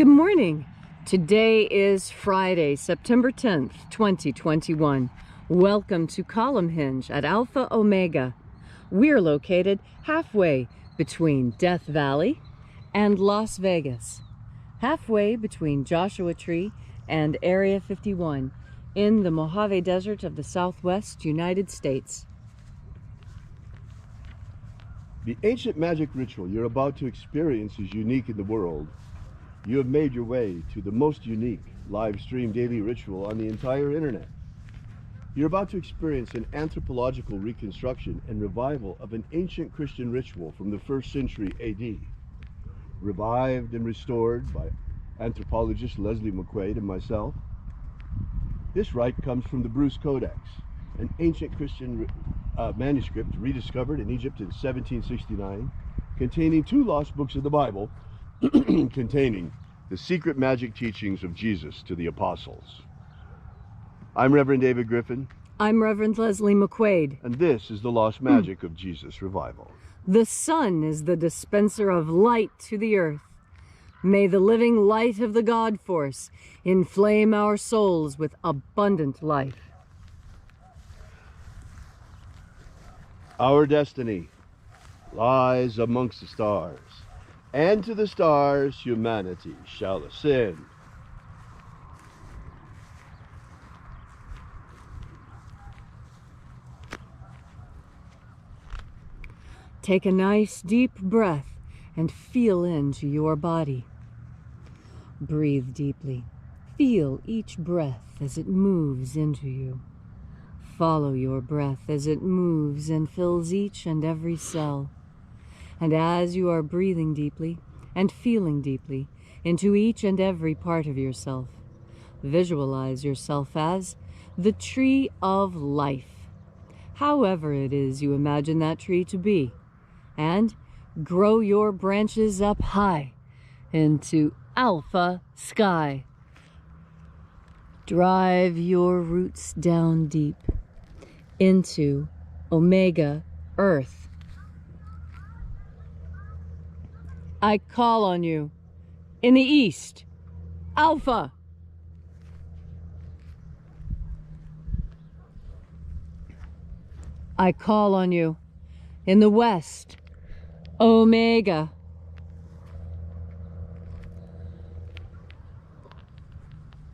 Good morning. Today is Friday, September 10th, 2021. Welcome to Column Hinge at Alpha Omega. We're located halfway between Death Valley and Las Vegas, halfway between Joshua Tree and Area 51 in the Mojave Desert of the Southwest United States. The ancient magic ritual you're about to experience is unique in the world. You have made your way to the most unique live stream daily ritual on the entire internet. You're about to experience an anthropological reconstruction and revival of an ancient Christian ritual from the 1st century AD. Revived and restored by anthropologist Leslie McQuade and myself. This rite comes from the Bruce Codex, an ancient Christian manuscript rediscovered in Egypt in 1769, containing 2 lost books of the Bible, containing the secret magic teachings of Jesus to the apostles. I'm Reverend David Griffin. I'm Reverend Leslie McQuade. And this is the lost magic of Jesus revival. The sun is the dispenser of light to the earth. May the living light of the God Force inflame our souls with abundant life. Our destiny lies amongst the stars, and to the stars humanity shall ascend. Take a nice deep breath and feel into your body. Breathe deeply. Feel each breath as it moves into you. Follow your breath as it moves and fills each and every cell. And as you are breathing deeply and feeling deeply into each and every part of yourself, visualize yourself as the tree of life, however it is you imagine that tree to be, and grow your branches up high into alpha sky. Drive your roots down deep into omega earth. I call on you in the east, alpha. I call on you in the west, omega.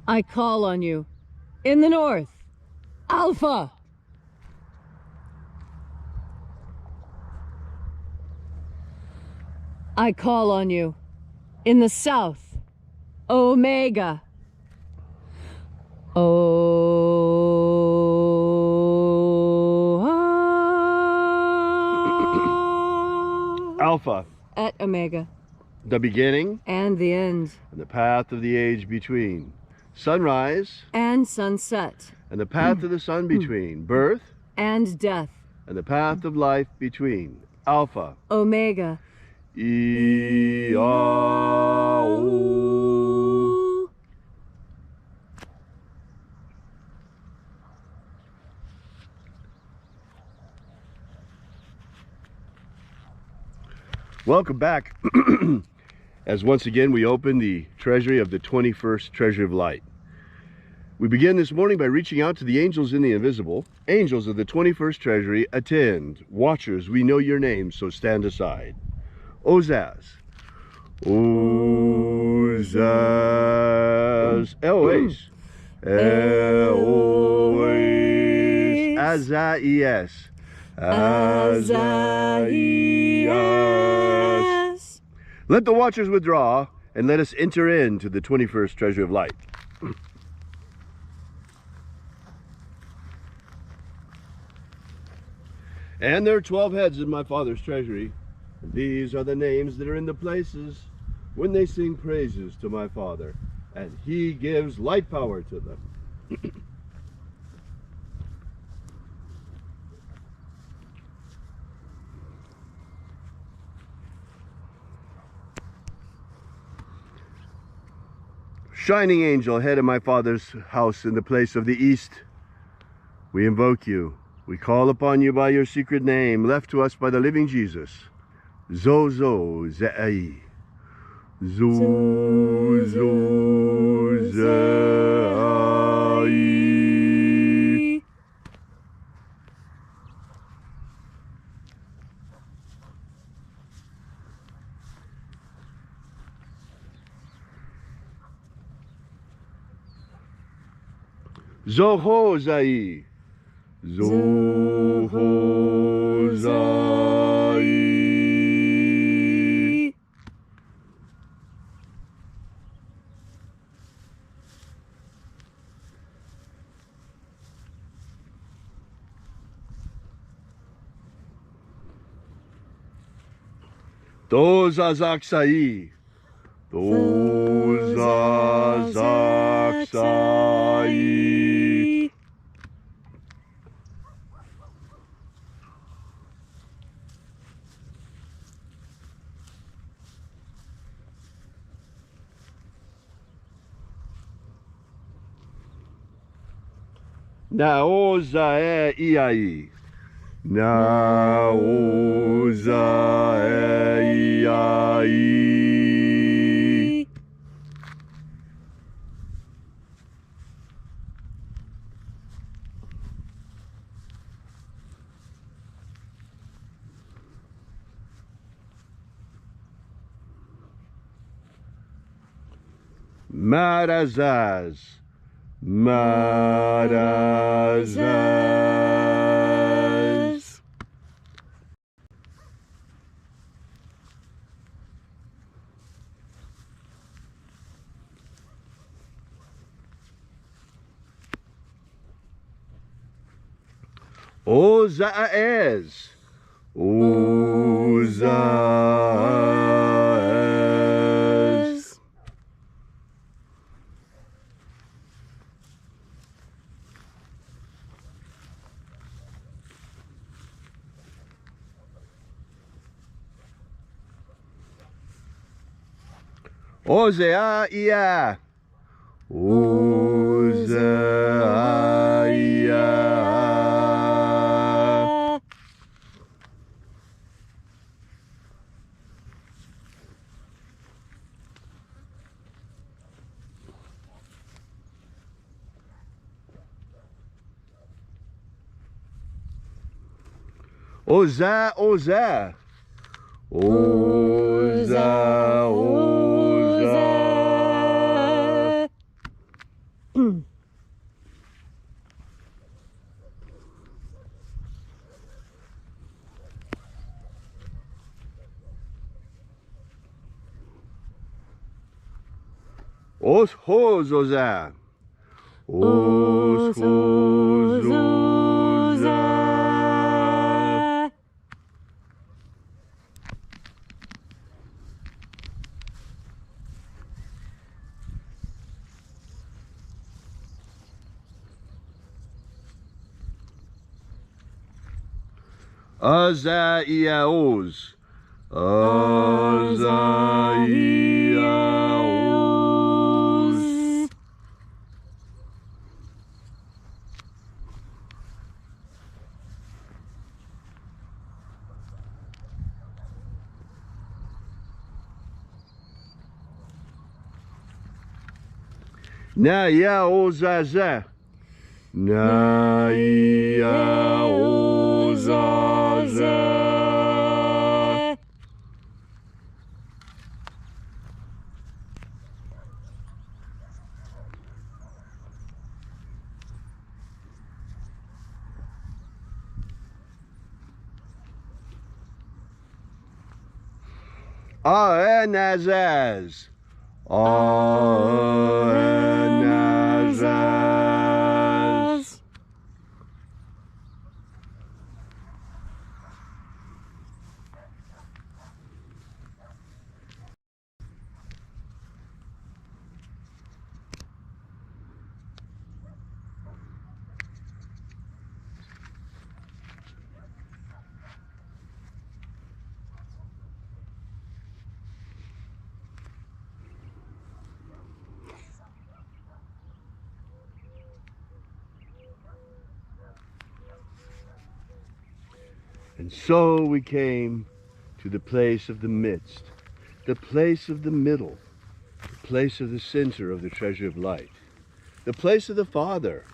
I call on you in the north, alpha. I call on you in the south, omega. Alpha. At omega. The beginning. And the end. And the path of the age between. Sunrise. And sunset. And the path of the sun between. Birth. And death. And the path of life between. Alpha. Omega. E-A-O. Welcome back. As once again we open the treasury of the 21st Treasury of Light. We begin this morning by reaching out to the angels in the invisible. Angels of the 21st Treasury, attend. Watchers, we know your names, so stand aside. Ozaz. Ozaz. Eloise. Eloise. Azaias. Azaias. Let the watchers withdraw, and let us enter into the 21st Treasury of Light. And there are 12 heads in my Father's treasury. And these are the names that are in the places when they sing praises to my Father, and he gives light power to them. Shining angel, head of my Father's house in the place of the east, we invoke you. We call upon you by your secret name, left to us by the living Jesus. Zozo Ze'ai. Zuzai. Zohozai. Zohozai. Dozazaksai. Dozazaksai. Naozae iai. Naozae iai. Marazaz. Marazaz. Ozaez. Ozaez. Ozea ia. Ozea ia. Oza, oza. Oza, oza. Oshozoza. Oshozoza. Azaiaos. Azaiaos. Naiaozaza. Naiaozaza. Aenazaz. Aenazaz. And so we came to the place of the midst, the place of the middle, the place of the center of the treasure of light, the place of the Father.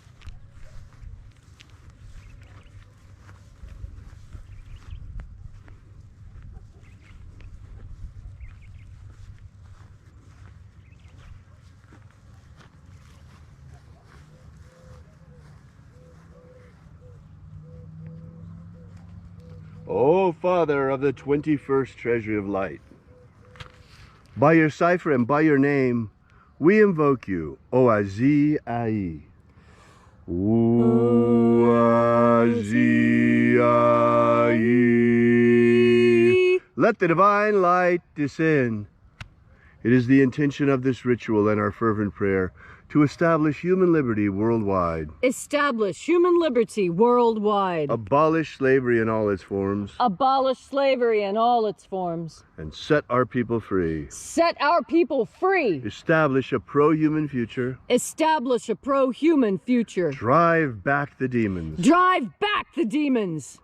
O Father of the 21st treasury of light, by your cipher and by your name, we invoke you, Oazi Ai. Oazi Ai. Let the divine light descend. It is the intention of this ritual and our fervent prayer to establish human liberty worldwide. Establish human liberty worldwide. Abolish slavery in all its forms. Abolish slavery in all its forms. And set our people free. Set our people free. Establish a pro-human future. Establish a pro-human future. Drive back the demons. Drive back the demons.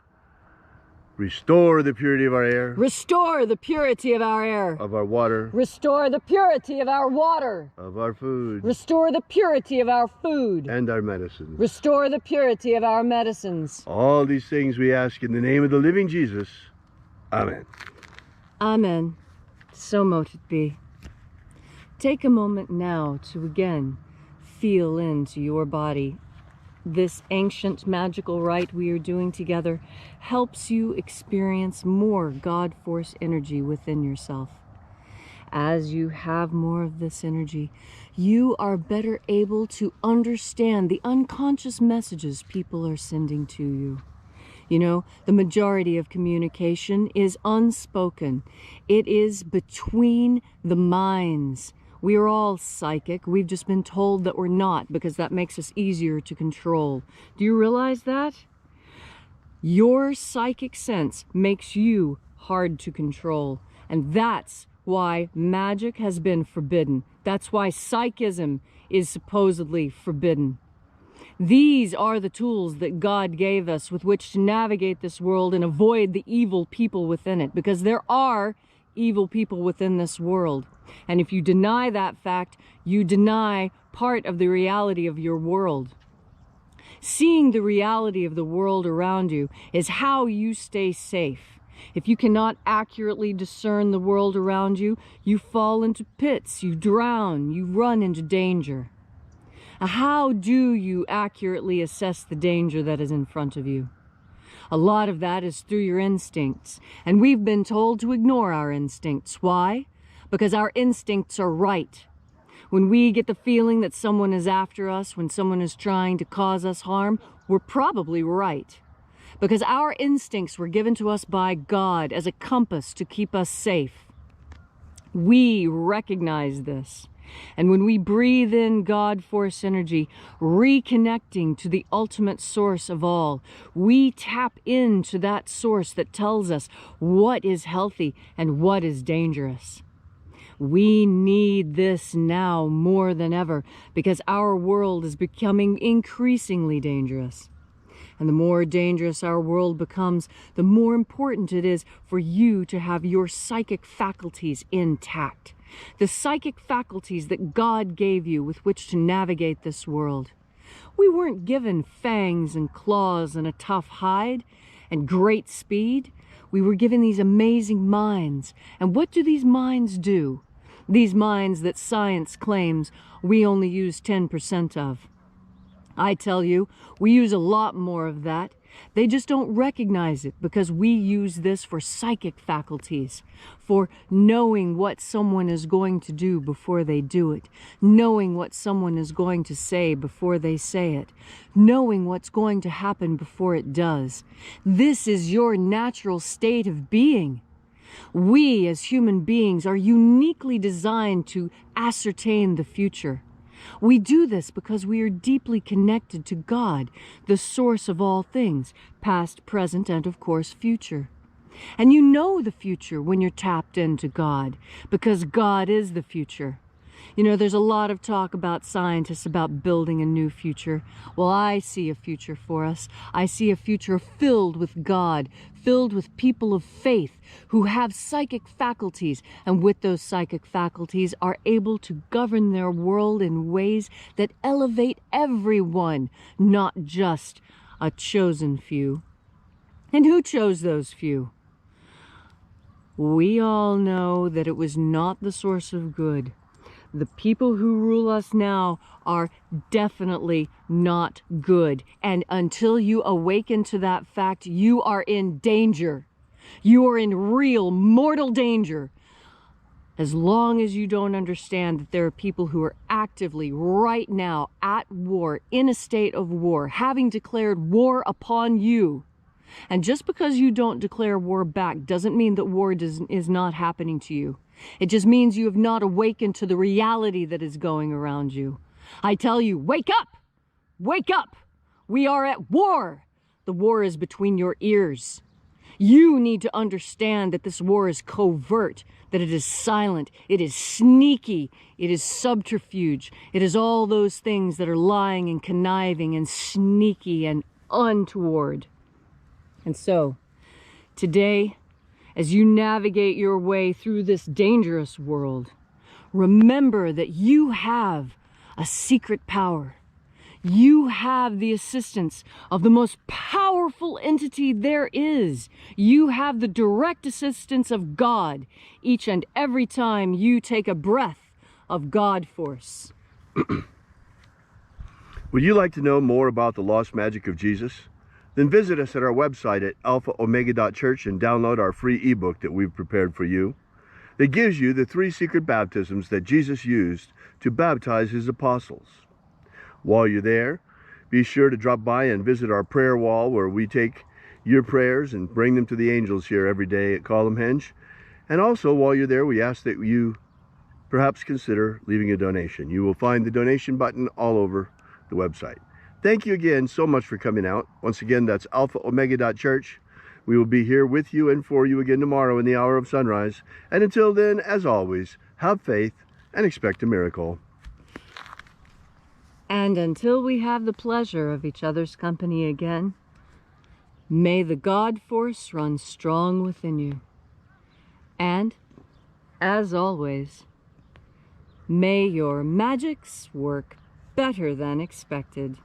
Restore the purity of our air. Restore the purity of our air. Of our water. Restore the purity of our water. Of our food. Restore the purity of our food. And our medicines. Restore the purity of our medicines. All these things we ask in the name of the living Jesus. Amen. Amen. So mote it be. Take a moment now to again feel into your body. This ancient magical rite we are doing together helps you experience more God force energy within yourself. As you have more of this energy, you are better able to understand the unconscious messages people are sending to you. You know, the majority of communication is unspoken. It is between the minds. We are all psychic. We've just been told that we're not because that makes us easier to control. Do you realize that? Your psychic sense makes you hard to control. And that's why magic has been forbidden. That's why psychism is supposedly forbidden. These are the tools that God gave us with which to navigate this world and avoid the evil people within it, because there are evil people within this world. And if you deny that fact, you deny part of the reality of your world. Seeing the reality of the world around you is how you stay safe. If you cannot accurately discern the world around you, you fall into pits, you drown, you run into danger. How do you accurately assess the danger that is in front of you? A lot of that is through your instincts, and we've been told to ignore our instincts. Why? Because our instincts are right. When we get the feeling that someone is after us, when someone is trying to cause us harm, we're probably right. Because our instincts were given to us by God as a compass to keep us safe. We recognize this. And when we breathe in God force energy, reconnecting to the ultimate source of all, we tap into that source that tells us what is healthy and what is dangerous. We need this now more than ever because our world is becoming increasingly dangerous. And the more dangerous our world becomes, the more important it is for you to have your psychic faculties intact. The psychic faculties that God gave you with which to navigate this world. We weren't given fangs and claws and a tough hide and great speed. We were given these amazing minds. And what do these minds do? These minds that science claims we only use 10% of. I tell you, we use a lot more of that. They just don't recognize it because we use this for psychic faculties, for knowing what someone is going to do before they do it, knowing what someone is going to say before they say it, knowing what's going to happen before it does. This is your natural state of being. We as human beings are uniquely designed to ascertain the future. We do this because we are deeply connected to God, the source of all things, past, present, and of course, future. And you know the future when you're tapped into God, because God is the future. You know, there's a lot of talk about scientists about building a new future. Well, I see a future for us. I see a future filled with God, filled with people of faith who have psychic faculties, and with those psychic faculties are able to govern their world in ways that elevate everyone, not just a chosen few. And who chose those few? We all know that it was not the source of good. The people who rule us now are definitely not good. And until you awaken to that fact, you are in danger. You are in real mortal danger. As long as you don't understand that there are people who are actively right now at war, in a state of war, having declared war upon you. And just because you don't declare war back doesn't mean that war is not happening to you. It just means you have not awakened to the reality that is going around you. I tell you, wake up! Wake up! We are at war! The war is between your ears. You need to understand that this war is covert, that it is silent, it is sneaky, it is subterfuge. It is all those things that are lying and conniving and sneaky and untoward. And so, today, as you navigate your way through this dangerous world, remember that you have a secret power. You have the assistance of the most powerful entity there is. You have the direct assistance of God each and every time you take a breath of God force. Would you like to know more about the lost magic of Jesus? Then visit us at our website at alphaomega.church and download our free ebook that we've prepared for you. That gives you the 3 secret baptisms that Jesus used to baptize his apostles. While you're there, be sure to drop by and visit our prayer wall where we take your prayers and bring them to the angels here every day at Columhenge. And also, while you're there, we ask that you perhaps consider leaving a donation. You will find the donation button all over the website. Thank you again so much for coming out. Once again, that's alphaomega.church. We will be here with you and for you again tomorrow in the hour of sunrise. And until then, as always, have faith and expect a miracle. And until we have the pleasure of each other's company again, may the God force run strong within you. And, as always, may your magics work better than expected.